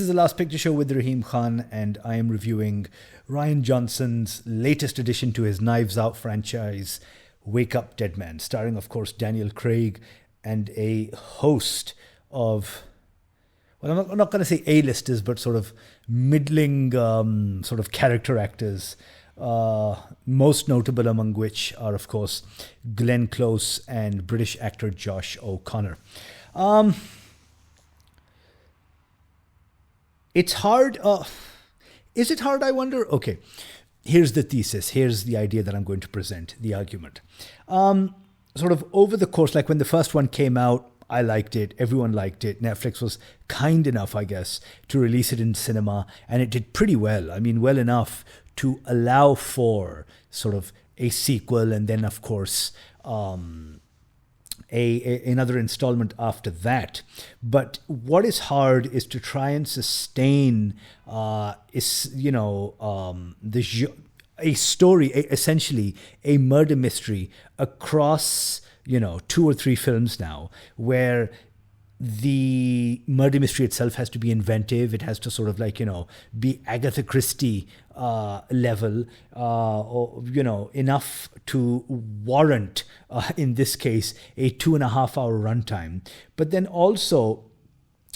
is the Last Picture Show with Rahim Khan, and I am reviewing Rian Johnson's latest addition to his Knives Out franchise, Wake Up Dead Man, starring, of course, Daniel Craig and a host of, well, I'm not going to say A-listers, but sort of middling sort of character actors, most notable among which are, of course, Glenn Close and British actor Josh O'Connor. It's hard. Is it hard, I wonder? Okay, here's the thesis. Here's the idea that I'm going to present, the argument. Sort of over the course, like when the first one came out, I liked it. Everyone liked it. Netflix was kind enough, I guess, to release it in cinema, and it did pretty well. I mean, well enough to allow for sort of a sequel, and then, of course, another installment after that. But what is hard is to try and sustain a story, essentially a murder mystery across 2 or 3 films now, where the murder mystery itself has to be inventive. It has to sort of be Agatha Christie level, or enough to warrant, in this case, a 2.5-hour runtime. But then also,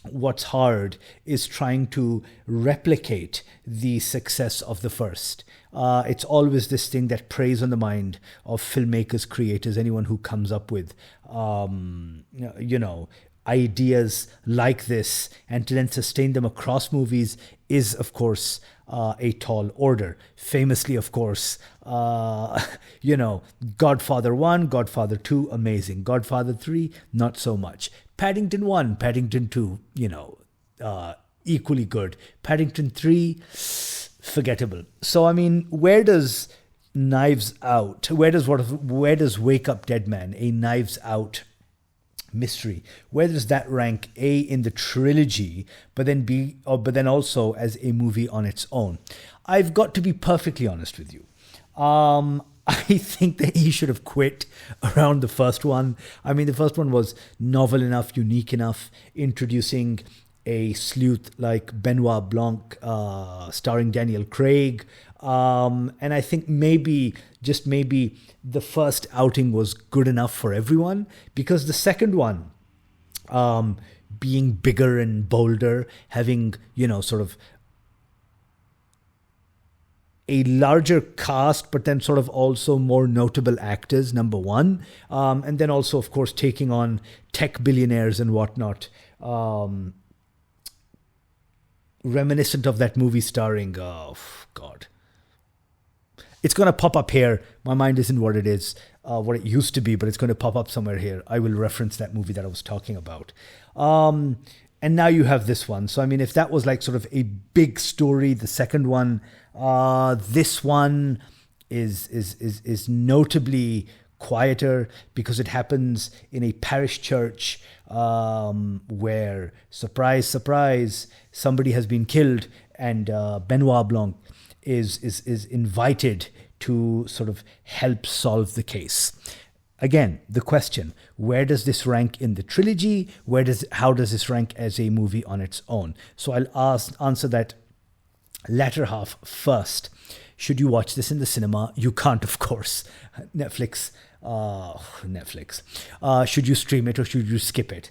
what's hard is trying to replicate the success of the first. It's always this thing that preys on the mind of filmmakers, creators, anyone who comes up with, ideas like this, and to then sustain them across movies is, of course, a tall order. Famously, of course, Godfather 1, Godfather 2, amazing. Godfather 3, not so much. Paddington 1, Paddington 2, equally good. Paddington 3, forgettable. So, I mean, where does Knives Out, where does Wake Up Dead Man, a Knives Out mystery, where does that rank A in the trilogy, but then also as a movie on its own? I've got to be perfectly honest with you. I think that he should have quit around the first one. I mean, the first one was novel enough, unique enough, introducing a sleuth like Benoit Blanc, starring Daniel Craig. And I think maybe the first outing was good enough for everyone, because the second one, being bigger and bolder, having, sort of a larger cast, but then sort of also more notable actors, number one. And then also, of course, taking on tech billionaires and whatnot. Reminiscent of that movie starring, it's going to pop up here. My mind isn't what it is, what it used to be, but it's going to pop up somewhere here. I will reference that movie that I was talking about. And now you have this one. So, I mean, if that was like sort of a big story, the second one, this one is notably quieter, because it happens in a parish church, where, surprise, surprise, somebody has been killed, and Benoit Blanc is invited to sort of help solve the case. Again, the question, where does this rank in the trilogy? How does this rank as a movie on its own? So I'll answer that latter half first. Should you watch this in the cinema? You can't, of course. Netflix. Should you stream it or should you skip it?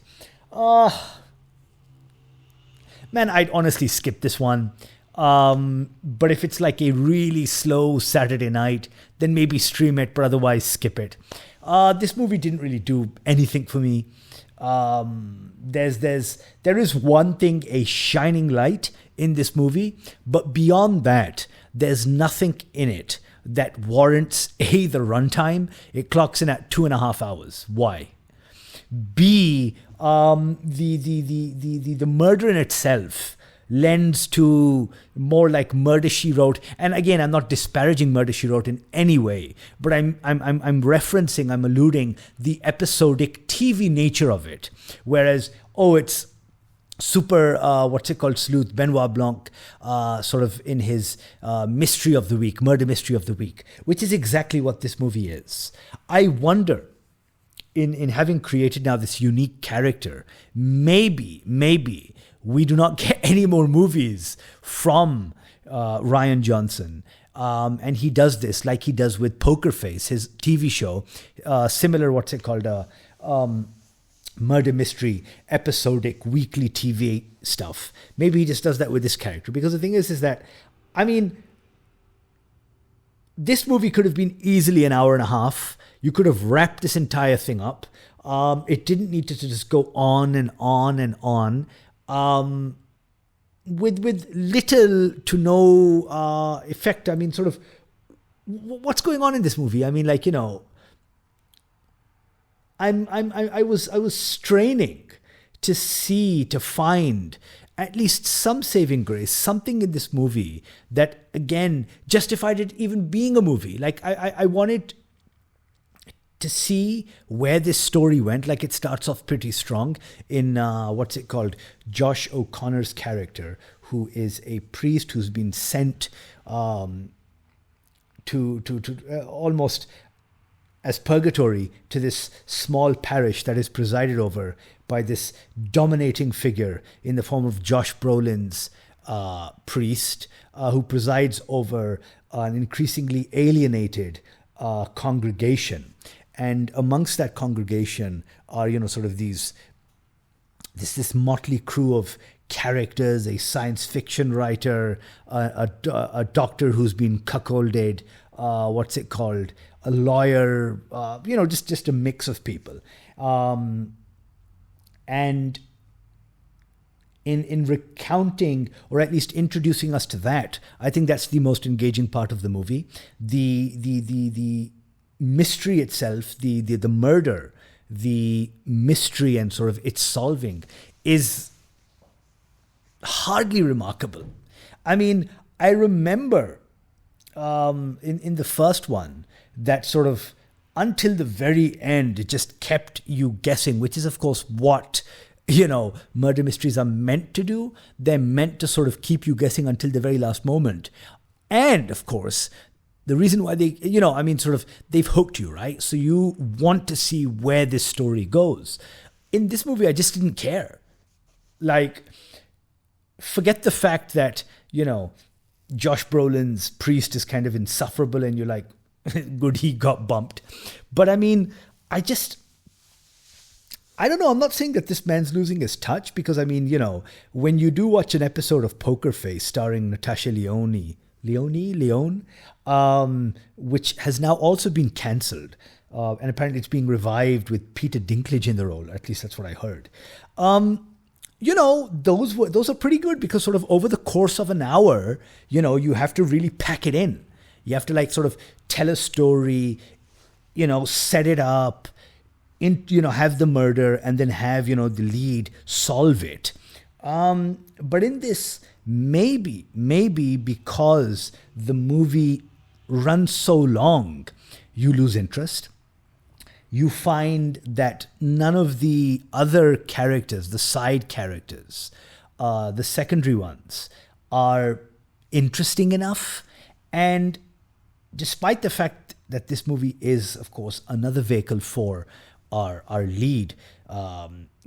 Man, I'd honestly skip this one. But if it's like a really slow Saturday night, then maybe stream it, but otherwise skip it. This movie didn't really do anything for me. There is one thing, a shining light in this movie, but beyond that, there's nothing in it that warrants A, the runtime. It clocks in at 2.5 hours. Why? B, the murder in itself lends to more like Murder, She Wrote. And again, I'm not disparaging Murder, She Wrote in any way, but I'm alluding the episodic TV nature of it. Whereas, it's super, sleuth Benoit Blanc, sort of in his mystery of the week, murder mystery of the week, which is exactly what this movie is. I wonder, in having created now this unique character, maybe we do not get any more movies from Rian Johnson. And he does this like he does with Poker Face, his TV show, similar, what's it called, murder mystery, episodic, weekly TV stuff. Maybe he just does that with this character. Because the thing is that, I mean, this movie could have been easily an hour and a half. You could have wrapped this entire thing up. It didn't need to just go on and on and on. With little to no effect. I mean, sort of, what's going on in this movie? I mean, like, you know, I was straining to find at least some saving grace, something in this movie that again justified it even being a movie. Like I wanted to see where this story went. Like, it starts off pretty strong in what's it called, Josh O'Connor's character, who is a priest who's been sent to almost as purgatory to this small parish that is presided over by this dominating figure in the form of Josh Brolin's priest, who presides over an increasingly alienated congregation. And amongst that congregation are, you know, sort of this motley crew of characters, a science fiction writer, a doctor who's been cuckolded, what's it called, a lawyer, you know, just a mix of people. And in recounting, or at least introducing us to that, I think that's the most engaging part of the movie. The mystery itself, the murder, the mystery and sort of its solving is hardly remarkable. I mean, I remember in the first one that sort of until the very end, it just kept you guessing, which is, of course, what, you know, murder mysteries are meant to do. They're meant to sort of keep you guessing until the very last moment. And, of course, the reason why they, you know, I mean, sort of, they've hooked you, right? So you want to see where this story goes. In this movie, I just didn't care. Like, forget the fact that, you know, Josh Brolin's priest is kind of insufferable and you're like, good, he got bumped. But I mean, I don't know. I'm not saying that this man's losing his touch, because I mean, you know, when you do watch an episode of Poker Face starring Natasha Lyonne, which has now also been cancelled. And apparently it's being revived with Peter Dinklage in the role. At least that's what I heard. You know, those are pretty good, because sort of over the course of an hour, you know, you have to really pack it in. You have to like sort of tell a story, you know, set it up, you know, have the murder, and then have, you know, the lead solve it. But in this, maybe because the movie runs so long, you lose interest. You find that none of the other characters, the side characters, the secondary ones, are interesting enough. And despite the fact that this movie is, of course, another vehicle for our lead,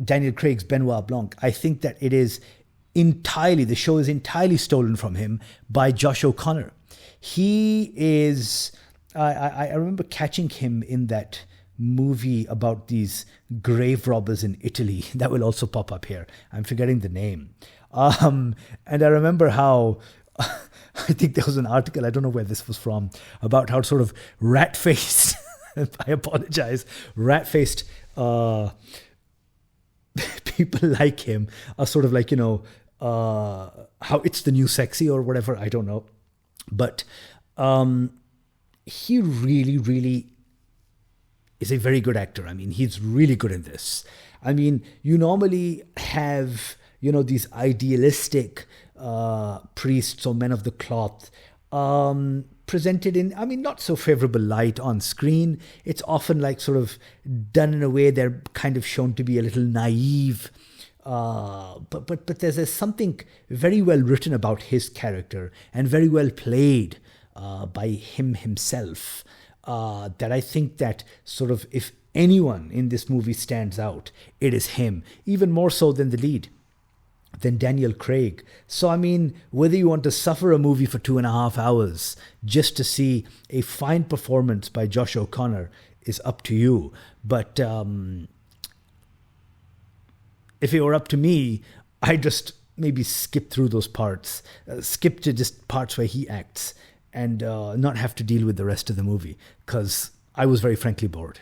Daniel Craig's Benoit Blanc, I think that the show is entirely stolen from him by Josh O'Connor. He is, I remember catching him in that movie about these grave robbers in Italy that will also pop up here. I'm forgetting the name. And I remember how, I think there was an article, I don't know where this was from, about how sort of rat-faced, I apologize, rat-faced people like him are sort of like, you know, how it's the new sexy or whatever, I don't know. But he really, really is a very good actor. I mean, he's really good in this. I mean, you normally have, you know, these idealistic priests or men of the cloth presented in, I mean, not so favorable light on screen. It's often like sort of done in a way they're kind of shown to be a little naive. But there's something very well written about his character and very well played by him himself. That I think that sort of, if anyone in this movie stands out, it is him, even more so than the lead. than Daniel Craig. So, I mean, whether you want to suffer a movie for 2.5 hours just to see a fine performance by Josh O'Connor is up to you. But if it were up to me, I'd just maybe skip through those parts, skip to just parts where he acts, and not have to deal with the rest of the movie, because I was very frankly bored.